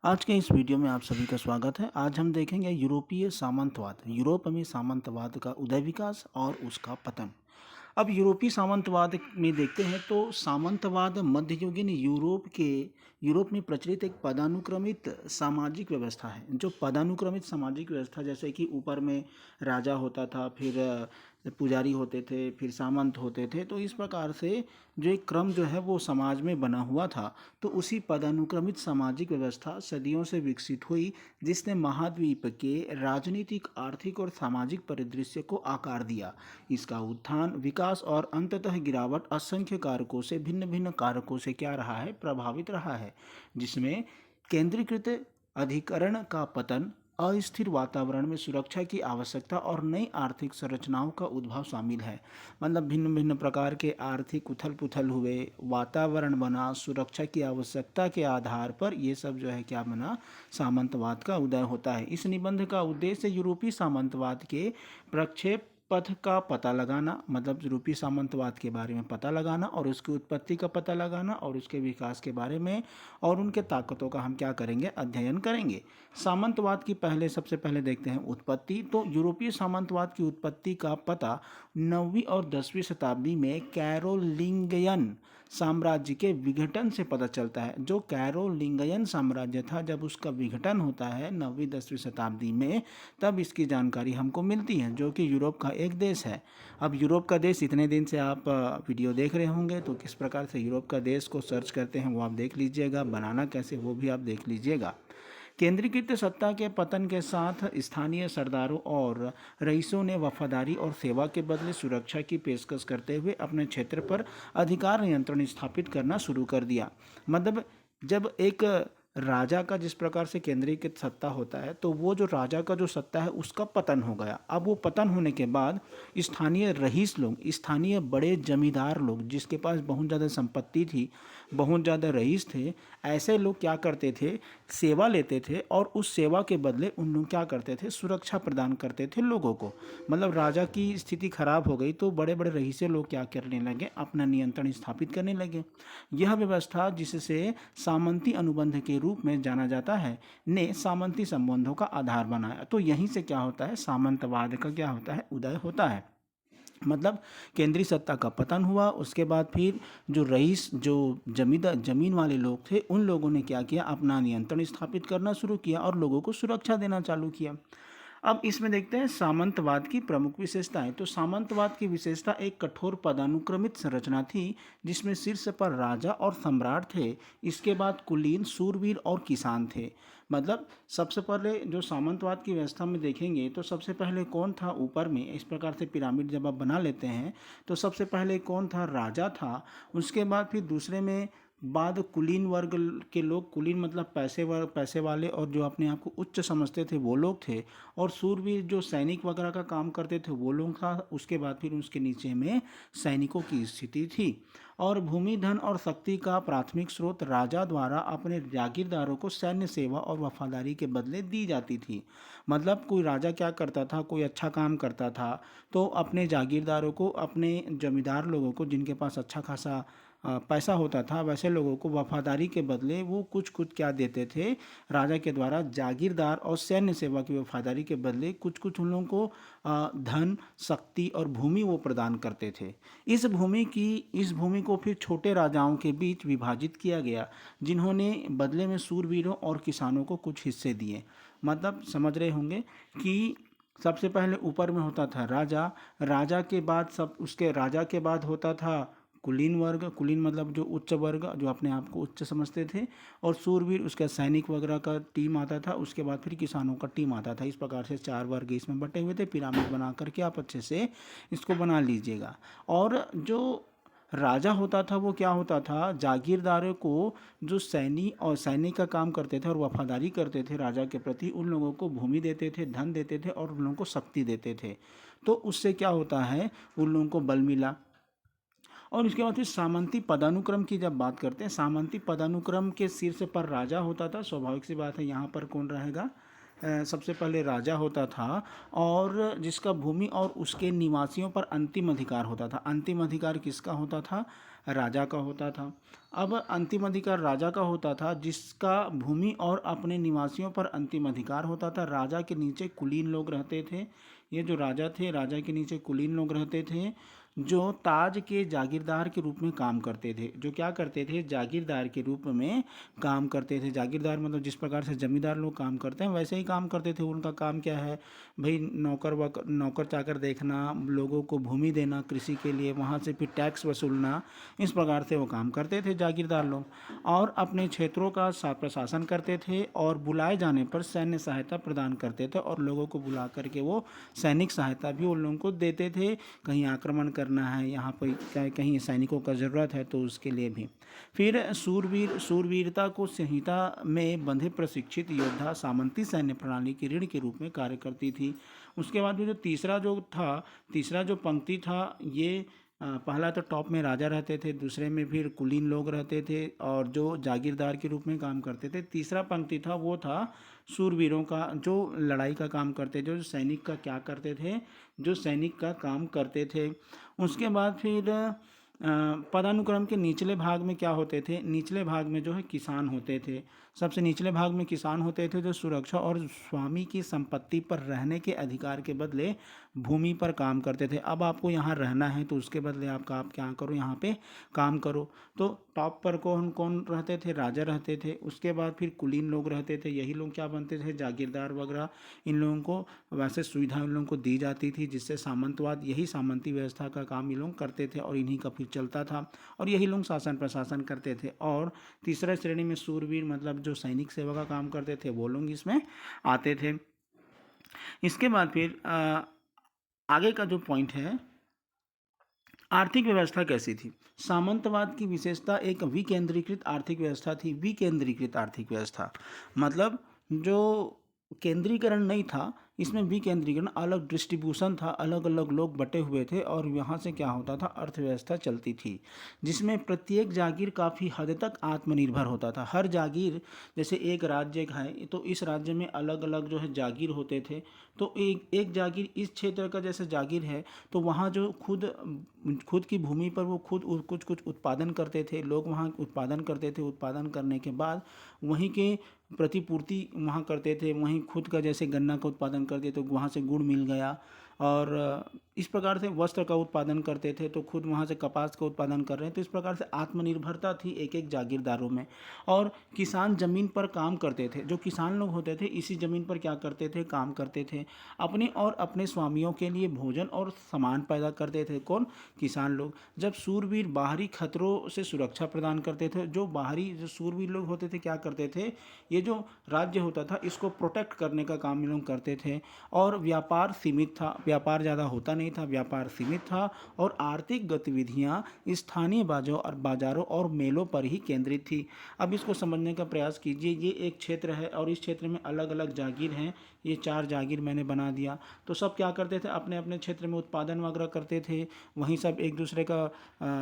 आज के इस वीडियो में आप सभी का स्वागत है। आज हम देखेंगे यूरोपीय सामंतवाद, यूरोप में सामंतवाद का उदय विकास और उसका पतन। अब यूरोपीय सामंतवाद में देखते हैं तो सामंतवाद मध्ययुगीन यूरोप में प्रचलित एक पदानुक्रमित सामाजिक व्यवस्था है। जो पदानुक्रमित सामाजिक व्यवस्था, जैसे कि ऊपर में राजा होता था, फिर पुजारी होते थे, फिर सामंत होते थे, तो इस प्रकार से जो एक क्रम जो है वो समाज में बना हुआ था। तो उसी पदानुक्रमित सामाजिक व्यवस्था सदियों से विकसित हुई, जिसने महाद्वीप के राजनीतिक, आर्थिक और सामाजिक परिदृश्य को आकार दिया। इसका उत्थान, विकास और अंततः गिरावट असंख्य कारकों से, भिन्न भिन्न कारकों से क्या रहा है, प्रभावित रहा है, जिसमें केंद्रीकृत अधिकरण का पतन, अस्थिर वातावरण में सुरक्षा की आवश्यकता और नई आर्थिक संरचनाओं का उद्भव शामिल है। मतलब भिन्न भिन्न प्रकार के आर्थिक उथल पुथल हुए, वातावरण बना, सुरक्षा की आवश्यकता के आधार पर ये सब जो है क्या बना, सामंतवाद का उदय होता है। इस निबंध का उद्देश्य यूरोपीय सामंतवाद के प्रक्षेप पथ का पता लगाना, मतलब यूरोपीय सामंतवाद के बारे में पता लगाना और उसकी उत्पत्ति का पता लगाना और उसके विकास के बारे में और उनके ताकतों का हम क्या करेंगे, अध्ययन करेंगे। सामंतवाद की सबसे पहले देखते हैं उत्पत्ति। तो यूरोपीय सामंतवाद की उत्पत्ति का पता 9वीं और 10वीं शताब्दी में कैरोलिंगियन साम्राज्य के विघटन से पता चलता है। जो कैरोलिंगियन साम्राज्य था, जब उसका विघटन होता है 9वीं 10वीं शताब्दी में, तब इसकी जानकारी हमको मिलती है, जो कि यूरोप का एक देश है। अब यूरोप का देश, इतने दिन से आप वीडियो देख रहे होंगे, तो किस प्रकार से यूरोप का देश को सर्च करते हैं वो आप देख लीजिएगा, बनाना कैसे वो भी आप देख लीजिएगा। केंद्रीकृत सत्ता के पतन के साथ स्थानीय सरदारों और रईसों ने वफादारी और सेवा के बदले सुरक्षा की पेशकश करते हुए अपने क्षेत्र पर अधिकार नियंत्रण स्थापित करना शुरू कर दिया। मतलब जब एक राजा का जिस प्रकार से केंद्रीकृत सत्ता होता है, तो वो जो राजा का जो सत्ता है उसका पतन हो गया। अब वो पतन होने के बाद स्थानीय रईस लोग, स्थानीय बड़े जमींदार लोग, जिसके पास बहुत ज़्यादा संपत्ति थी, बहुत ज़्यादा रईस थे, ऐसे लोग क्या करते थे, सेवा लेते थे और उस सेवा के बदले उन लोग क्या करते थे, सुरक्षा प्रदान करते थे लोगों को। मतलब राजा की स्थिति खराब हो गई तो बड़े बड़े रईसे लोग क्या करने लगे, अपना नियंत्रण स्थापित करने लगे। यह व्यवस्था, जिससे सामंती अनुबंध के रूप में जाना जाता है, ने सामंती संबंधों का आधार बनाया। तो यहीं से क्या होता है, सामंतवाद का क्या होता है, उदय होता है। मतलब केंद्रीय सत्ता का पतन हुआ, उसके बाद फिर जो रईस, जो जमीन वाले लोग थे, उन लोगों ने क्या किया, अपना नियंत्रण स्थापित करना शुरू किया और लोगों को सुरक्षा देना चालू किया। अब इसमें देखते हैं सामंतवाद की प्रमुख विशेषताएं। तो सामंतवाद की विशेषता एक कठोर पदानुक्रमित संरचना थी, जिसमें शीर्ष पर राजा और सम्राट थे, इसके बाद कुलीन, शूरवीर और किसान थे। मतलब सबसे पहले जो सामंतवाद की व्यवस्था में देखेंगे तो सबसे पहले कौन था, ऊपर में इस प्रकार से पिरामिड जब आप बना लेते हैं तो सबसे पहले कौन था, राजा था। उसके बाद फिर दूसरे में बाद कुलीन वर्ग के लोग, कुलीन मतलब पैसे वाले और जो अपने आप को उच्च समझते थे वो लोग थे, और शूरवीर जो सैनिक वगैरह का काम करते थे वो लोग था। उसके बाद फिर उसके नीचे में सैनिकों की स्थिति थी। और भूमि, धन और शक्ति का प्राथमिक स्रोत राजा द्वारा अपने जागीरदारों को सैन्य सेवा और वफादारी के बदले दी जाती थी। मतलब कोई राजा क्या करता था, कोई अच्छा काम करता था तो अपने जागीरदारों को, अपने जमींदार लोगों को, जिनके पास अच्छा खासा पैसा होता था, वैसे लोगों को वफादारी के बदले वो कुछ कुछ क्या देते थे, राजा के द्वारा जागीरदार और सैन्य सेवा की वफादारी के बदले कुछ कुछ उन लोगों को धन, शक्ति और भूमि वो प्रदान करते थे। इस भूमि को फिर छोटे राजाओं के बीच विभाजित किया गया, जिन्होंने बदले में शूरवीरों और किसानों को कुछ हिस्से दिए। मतलब समझ रहे होंगे कि सबसे पहले ऊपर में होता था राजा, राजा के बाद सब उसके राजा के बाद होता था कुलीन वर्ग, कुलीन मतलब जो उच्च वर्ग, जो अपने आप को उच्च समझते थे, और शूरवीर, उसका सैनिक वगैरह का टीम आता था, उसके बाद फिर किसानों का टीम आता था। इस प्रकार से चार वर्ग इसमें बटे हुए थे। पिरामिड बना करके आप अच्छे से इसको बना लीजिएगा। और जो राजा होता था वो क्या होता था, जागीरदारों को, जो सैनिक का काम करते थे और वफादारी करते थे राजा के प्रति, उन लोगों को भूमि देते थे, धन देते थे और उन लोगों को शक्ति देते थे। तो उससे क्या होता है, उन लोगों को बल मिला। और उसके बाद फिर सामंती पदानुक्रम की जब बात करते हैं, सामंती पदानुक्रम के शीर्ष पर राजा होता था। स्वाभाविक सी बात है, यहाँ पर कौन रहेगा, सबसे पहले राजा होता था, और जिसका भूमि और उसके निवासियों पर अंतिम अधिकार होता था। अंतिम अधिकार किसका होता था? राजा का होता था। अब अंतिम अधिकार राजा का होता था, जिसका भूमि और अपने निवासियों पर अंतिम अधिकार होता था। राजा के नीचे कुलीन लोग रहते थे। ये जो राजा थे, राजा के नीचे कुलीन लोग रहते थे, जो ताज के जागीरदार के रूप में काम करते थे। जो क्या करते थे? जागीरदार के रूप में काम करते थे। जागीरदार मतलब जिस प्रकार से जमींदार लोग काम करते हैं वैसे ही काम करते थे। उनका काम क्या है भाई? नौकर चाकर देखना, लोगों को भूमि देना कृषि के लिए, वहाँ से फिर टैक्स वसूलना, इस प्रकार से वो काम करते थे जागीरदार लोग। और अपने क्षेत्रों का प्रशासन करते थे, और बुलाए जाने पर सैन्य सहायता प्रदान करते थे, और लोगों को बुला करके वो सैनिक सहायता भी उन लोगों को देते थे। कहीं आक्रमण करना है, यहाँ पर कहीं सैनिकों का ज़रूरत है तो उसके लिए भी। फिर सूरवीरता को संहिता में बंधे प्रशिक्षित योद्धा सामंती सैन्य प्रणाली की रीढ़ के रूप में कार्य करती थी। उसके बाद भी जो तीसरा जो पंक्ति था, ये पहला तो टॉप में राजा रहते थे, दूसरे में फिर कुलीन लोग रहते थे, और जो जागीरदार के रूप में काम करते थे। तीसरा पंक्ति था वो था सूरवीरों का, जो लड़ाई का काम करते, जो सैनिक का क्या करते थे, जो सैनिक का काम करते थे। उसके बाद फिर पदानुक्रम के निचले भाग में क्या होते थे? निचले भाग में जो है किसान होते थे। सबसे निचले भाग में किसान होते थे, जो सुरक्षा और स्वामी की संपत्ति पर रहने के अधिकार के बदले भूमि पर काम करते थे। अब आपको यहाँ रहना है तो उसके बदले आप क्या करो? यहाँ पे काम करो। तो टॉप पर कौन कौन रहते थे? राजा रहते थे। उसके बाद फिर कुलीन लोग रहते थे, यही लोग क्या बनते थे? जागीरदार वगैरह। इन लोगों को वैसे सुविधा इन लोगों को दी जाती थी, जिससे सामंतवाद, यही सामंती व्यवस्था का काम ये लोग करते थे, और इन्हीं का फिर चलता था, और यही लोग शासन प्रशासन करते थे। और तीसरा श्रेणी में सूरवीर, मतलब जो सैनिक सेवा का काम करते थे, वो लोग इसमें आते थे। इसके बाद फिर आगे का जो पॉइंट है, आर्थिक व्यवस्था कैसी थी? सामंतवाद की विशेषता एक विकेंद्रीकृत आर्थिक व्यवस्था थी। विकेंद्रीकृत आर्थिक व्यवस्था मतलब जो केंद्रीकरण नहीं था, इसमें विकेंद्रीकरण, अलग डिस्ट्रीब्यूशन था, अलग अलग लोग बटे हुए थे, और यहाँ से क्या होता था? अर्थव्यवस्था चलती थी, जिसमें प्रत्येक जागीर काफ़ी हद तक आत्मनिर्भर होता था। हर जागीर, जैसे एक राज्य है तो इस राज्य में अलग अलग जो है जागीर होते थे। तो एक एक जागीर इस क्षेत्र का जैसे जागीर है, तो वहाँ जो खुद की भूमि पर वो खुद कुछ कुछ उत्पादन करते थे, लोग वहाँ उत्पादन करते थे। उत्पादन करने के बाद वहीं के प्रतिपूर्ति वहाँ करते थे। वहीं खुद का जैसे गन्ना का उत्पादन करते तो वहाँ से गुड़ मिल गया, और इस प्रकार से वस्त्र का उत्पादन करते थे तो खुद वहाँ से कपास का उत्पादन कर रहे हैं। तो इस प्रकार से आत्मनिर्भरता थी एक एक जागीरदारों में। और किसान जमीन पर काम करते थे। जो किसान लोग होते थे इसी जमीन पर क्या करते थे? काम करते थे। अपने और अपने स्वामियों के लिए भोजन और सामान पैदा करते थे। कौन? किसान लोग। जब सूरवीर बाहरी खतरों से सुरक्षा प्रदान करते थे, जो सूरवीर लोग होते थे क्या करते थे? ये जो राज्य होता था इसको प्रोटेक्ट करने का काम ये लोग करते थे। और व्यापार सीमित था, व्यापार ज़्यादा होता नहीं था, व्यापार सीमित था, और आर्थिक गतिविधियाँ स्थानीय बाजारों और मेलों पर ही केंद्रित थी। अब इसको समझने का प्रयास कीजिए। ये एक क्षेत्र है, और इस क्षेत्र में अलग अलग जागीर हैं। ये 4 जागीर मैंने बना दिया। तो सब क्या करते थे? अपने अपने क्षेत्र में उत्पादन वगैरह करते थे। वहीं सब एक दूसरे का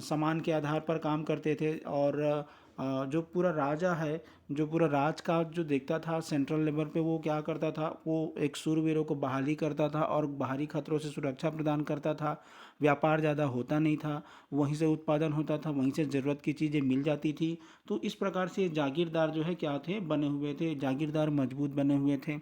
सामान के आधार पर काम करते थे। और जो पूरा राजा है, जो पूरा राज का जो देखता था सेंट्रल लेवल पे, वो क्या करता था? वो एक शूरवीरों को बहाली करता था, और बाहरी खतरों से सुरक्षा प्रदान करता था। व्यापार ज़्यादा होता नहीं था, वहीं से उत्पादन होता था, वहीं से ज़रूरत की चीज़ें मिल जाती थी। तो इस प्रकार से जागीरदार जो है क्या थे? बने हुए थे। जागीरदार मजबूत बने हुए थे।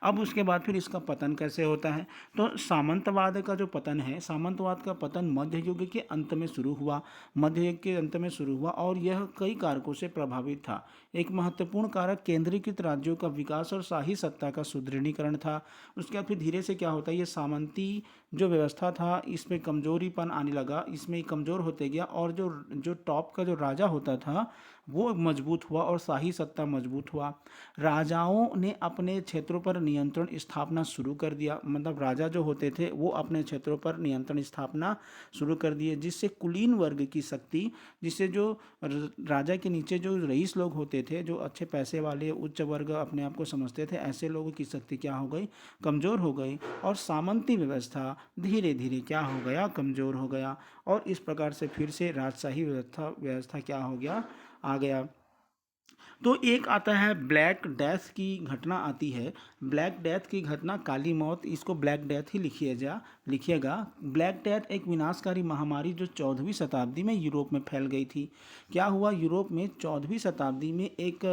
अब उसके बाद फिर इसका पतन कैसे होता है? तो सामंतवाद का जो पतन है, सामंतवाद का पतन मध्य युग के अंत में शुरू हुआ। मध्य युग के अंत में शुरू हुआ, और यह कई कारकों से प्रभावित था। एक महत्वपूर्ण कारक केंद्रीकृत राज्यों का विकास और शाही सत्ता का सुदृढ़ीकरण था। उसके बाद फिर धीरे से क्या होता है? ये सामंती जो व्यवस्था था इसमें कमजोरीपन आने लगा, इसमें कमज़ोर होते गया, और जो जो टॉप का जो राजा होता था वो मजबूत हुआ, और शाही सत्ता मजबूत हुआ। राजाओं ने अपने क्षेत्रों पर नियंत्रण स्थापना शुरू कर दिया। मतलब राजा जो होते थे वो अपने क्षेत्रों पर नियंत्रण स्थापना शुरू कर दिए, जिससे कुलीन वर्ग की शक्ति, जिससे जो राजा के नीचे जो रईस लोग होते थे, जो अच्छे पैसे वाले उच्च वर्ग अपने आप को समझते थे, ऐसे लोगों की शक्ति क्या हो गई? कमज़ोर हो गई। और सामंती व्यवस्था धीरे धीरे क्या हो गया? कमज़ोर हो गया। और इस प्रकार से फिर से राजशाही व्यवस्था क्या हो गया? आ गया। तो एक आता है ब्लैक डेथ की घटना आती है। ब्लैक डेथ की घटना, काली मौत, इसको ब्लैक डेथ ही लिखिएगा। ब्लैक डेथ एक विनाशकारी महामारी जो 14वीं शताब्दी में यूरोप में फैल गई थी। क्या हुआ, यूरोप में 14वीं शताब्दी में एक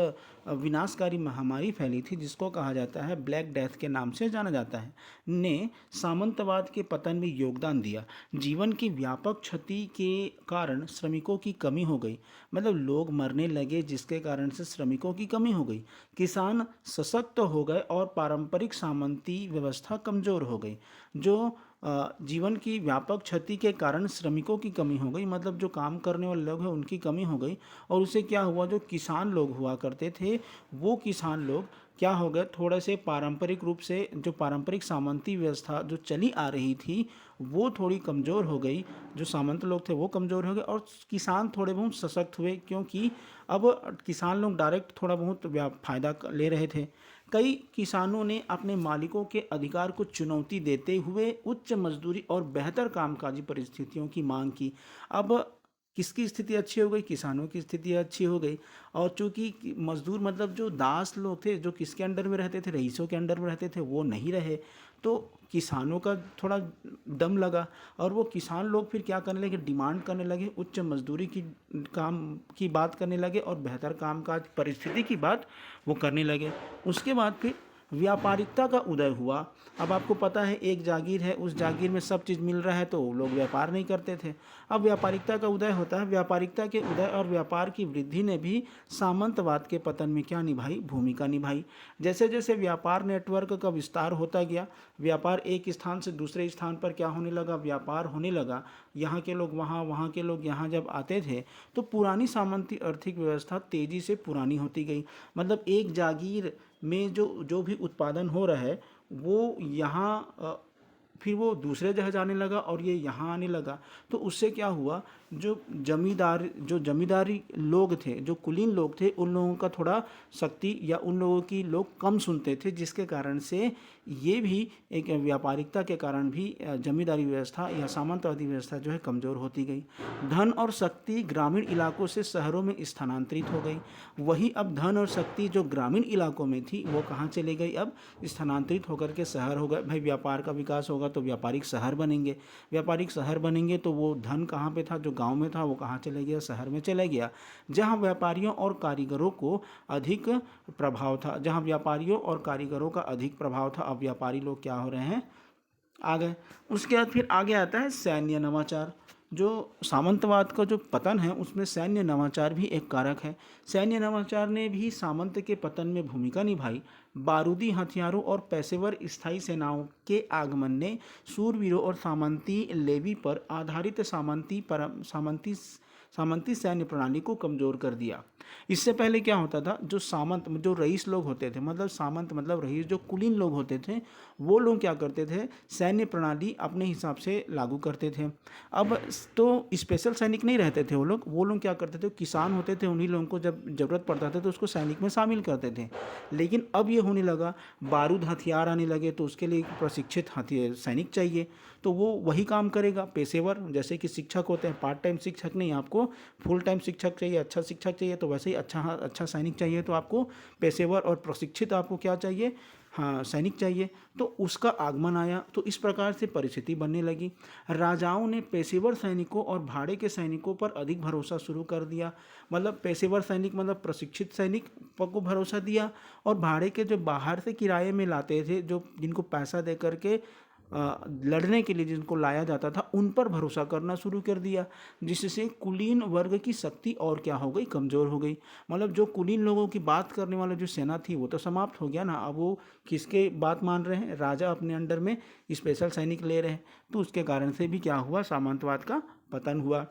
विनाशकारी महामारी फैली थी जिसको कहा जाता है ब्लैक डेथ के नाम से जाना जाता है, ने सामंतवाद के पतन में योगदान दिया। जीवन की व्यापक क्षति के कारण श्रमिकों की कमी हो गई, मतलब लोग मरने लगे जिसके कारण से श्रमिकों की कमी हो गई। किसान सशक्त हो गए और पारंपरिक सामंती व्यवस्था कमजोर हो गई। जो जीवन की व्यापक क्षति के कारण श्रमिकों की कमी हो गई, मतलब जो काम करने वाले लोग हैं उनकी कमी हो गई। और उससे क्या हुआ, जो किसान लोग हुआ करते थे वो किसान लोग क्या हो गए, थोड़े से पारंपरिक रूप से जो पारंपरिक सामंती व्यवस्था जो चली आ रही थी वो थोड़ी कमज़ोर हो गई। जो सामंत लोग थे वो कमज़ोर हो गए और किसान थोड़े बहुत सशक्त हुए, क्योंकि अब किसान लोग डायरेक्ट थोड़ा बहुत फ़ायदा ले रहे थे। कई किसानों ने अपने मालिकों के अधिकार को चुनौती देते हुए उच्च मजदूरी और बेहतर कामकाजी परिस्थितियों की मांग की। अब किसकी स्थिति अच्छी हो गई, किसानों की स्थिति अच्छी हो गई। और चूंकि मजदूर मतलब जो दास लोग थे जो किसके अंडर में रहते थे, रईसों के अंडर में रहते थे, वो नहीं रहे, तो किसानों का थोड़ा दम लगा। और वो किसान लोग फिर क्या करने लगे, डिमांड करने लगे, उच्च मजदूरी की काम की बात करने लगे और बेहतर कामकाज परिस्थिति की बात वो करने लगे। उसके बाद फिर व्यापारिकता का उदय हुआ। अब आपको पता है एक जागीर है, उस जागीर में सब चीज़ मिल रहा है तो लोग व्यापार नहीं करते थे। अब व्यापारिकता का उदय होता है। व्यापारिकता के उदय और व्यापार की वृद्धि ने भी सामंतवाद के पतन में क्या निभाई, भूमिका निभाई। जैसे जैसे व्यापार नेटवर्क का विस्तार होता गया, व्यापार एक स्थान से दूसरे स्थान पर क्या होने लगा, व्यापार होने लगा। यहाँ के लोग वहाँ, वहाँ के लोग यहाँ जब आते थे तो पुरानी सामंती आर्थिक व्यवस्था तेज़ी से पुरानी होती गई। मतलब एक जागीर में जो जो भी उत्पादन हो रहा है वो यहाँ फिर वो दूसरे जगह जाने लगा और ये यहाँ आने लगा। तो उससे क्या हुआ, जो जमींदारी लोग थे, जो कुलीन लोग थे, उन लोगों का थोड़ा शक्ति या उन लोगों की लोग कम सुनते थे, जिसके कारण से ये भी एक व्यापारिकता के कारण भी जमींदारी व्यवस्था या सामंतवादी व्यवस्था जो है कमज़ोर होती गई। धन और शक्ति ग्रामीण इलाकों से शहरों में स्थानांतरित हो गई। वही अब धन और शक्ति जो ग्रामीण इलाकों में थी वो कहाँ चली गई, अब स्थानांतरित होकर के शहर हो गए। भाई व्यापार का विकास होगा तो व्यापारिक शहर बनेंगे, व्यापारिक शहर बनेंगे तो वो धन कहाँ पे था, जो गांव में था वो कहाँ चले गया, शहर में चले गया। जहाँ व्यापारियों और कारीगरों को अधिक प्रभाव था, जहाँ व्यापारियों और कारीगरों का अधिक प्रभाव था, अब व्यापारी लोग क्या हो रहे हैं, आ गए। उसके बाद फिर आगे आता है सैन्य नवाचार। जो सामंतवाद का जो पतन है उसमें सैन्य नवाचार भी एक कारक है। सैन्य नवाचार ने भी सामंत के पतन में भूमिका निभाई। बारूदी हथियारों और पेशेवर स्थायी सेनाओं के आगमन ने सूरवीरों और सामंती लेवी पर आधारित सामंती सैन्य प्रणाली को कमज़ोर कर दिया। इससे पहले क्या होता था, जो सामंत जो रईस लोग होते थे, मतलब सामंत मतलब रईस, जो कुलीन लोग होते थे, वो लोग क्या करते थे, सैन्य प्रणाली अपने हिसाब से लागू करते थे। अब तो स्पेशल सैनिक नहीं रहते थे वो लोग क्या करते थे, किसान होते थे, उन्हीं लोगों को जब ज़रूरत पड़ता था तो उसको सैनिक में शामिल करते थे। लेकिन अब ये होने लगा, बारूद हथियार आने लगे तो उसके लिए प्रशिक्षित हथियार सैनिक चाहिए, तो वो वही काम करेगा पेशेवर। जैसे कि शिक्षक होते हैं, पार्ट टाइम शिक्षक नहीं, आपको फुल टाइम शिक्षक चाहिए, अच्छा शिक्षक चाहिए, तो वैसे ही अच्छा सैनिक चाहिए तो आपको पेशेवर और प्रशिक्षित आपको क्या चाहिए, हाँ सैनिक चाहिए। तो उसका आगमन आया, तो इस प्रकार से परिस्थिति बनने लगी। राजाओं ने पेशेवर सैनिकों और भाड़े के सैनिकों पर अधिक भरोसा शुरू कर दिया। मतलब पेशेवर सैनिक मतलब प्रशिक्षित सैनिक पर को भरोसा दिया, और भाड़े के जो बाहर से किराए में लाते थे, जो जिनको पैसा दे करके लड़ने के लिए जिनको लाया जाता था, उन पर भरोसा करना शुरू कर दिया, जिससे कुलीन वर्ग की शक्ति और क्या हो गई, कमज़ोर हो गई। मतलब जो कुलीन लोगों की बात करने वाला जो सेना थी वो तो समाप्त हो गया ना। अब वो किसके बात मान रहे हैं, राजा अपने अंडर में स्पेशल सैनिक ले रहे हैं, तो उसके कारण से भी क्या हुआ, सामंतवाद का पतन हुआ।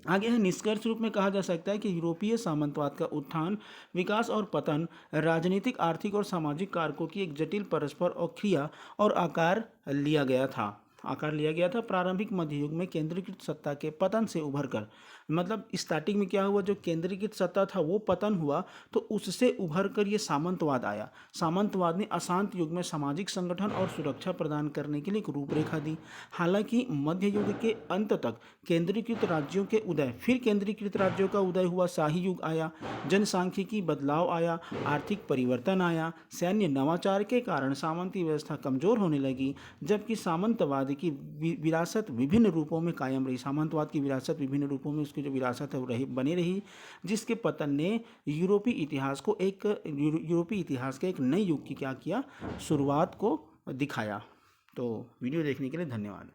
आगे है, निष्कर्ष रूप में कहा जा सकता है कि यूरोपीय सामंतवाद का उत्थान, विकास और पतन राजनीतिक, आर्थिक और सामाजिक कारकों की एक जटिल परस्पर और क्रिया और आकार लिया गया था। आकार लिया गया था। प्रारंभिक मध्य युग में केंद्रीकृत सत्ता के पतन से उभरकर, मतलब स्टार्टिंग में क्या हुआ, जो केंद्रीकृत सत्ता था वो पतन हुआ, तो उससे उभरकर ये सामंतवाद आया। सामंतवाद ने अशांत युग में सामाजिक संगठन और सुरक्षा प्रदान करने के लिए एक रूपरेखा दी। हालांकि मध्य युग के अंत तक केंद्रीकृत राज्यों के उदय, फिर केंद्रीकृत राज्यों का उदय हुआ, शाही युग आया, जनसांख्यिकी बदलाव आया, आर्थिक परिवर्तन आया, सैन्य नवाचार के कारण सामंती व्यवस्था कमजोर होने लगी, जबकि सामंतवाद की विरासत विभिन्न रूपों में कायम रही। सामंतवाद की विरासत विभिन्न रूपों में उसकी जो विरासत है वो बनी रही, जिसके पतन ने यूरोपीय इतिहास के एक नए युग की क्या किया, शुरुआत को दिखाया। तो वीडियो देखने के लिए धन्यवाद।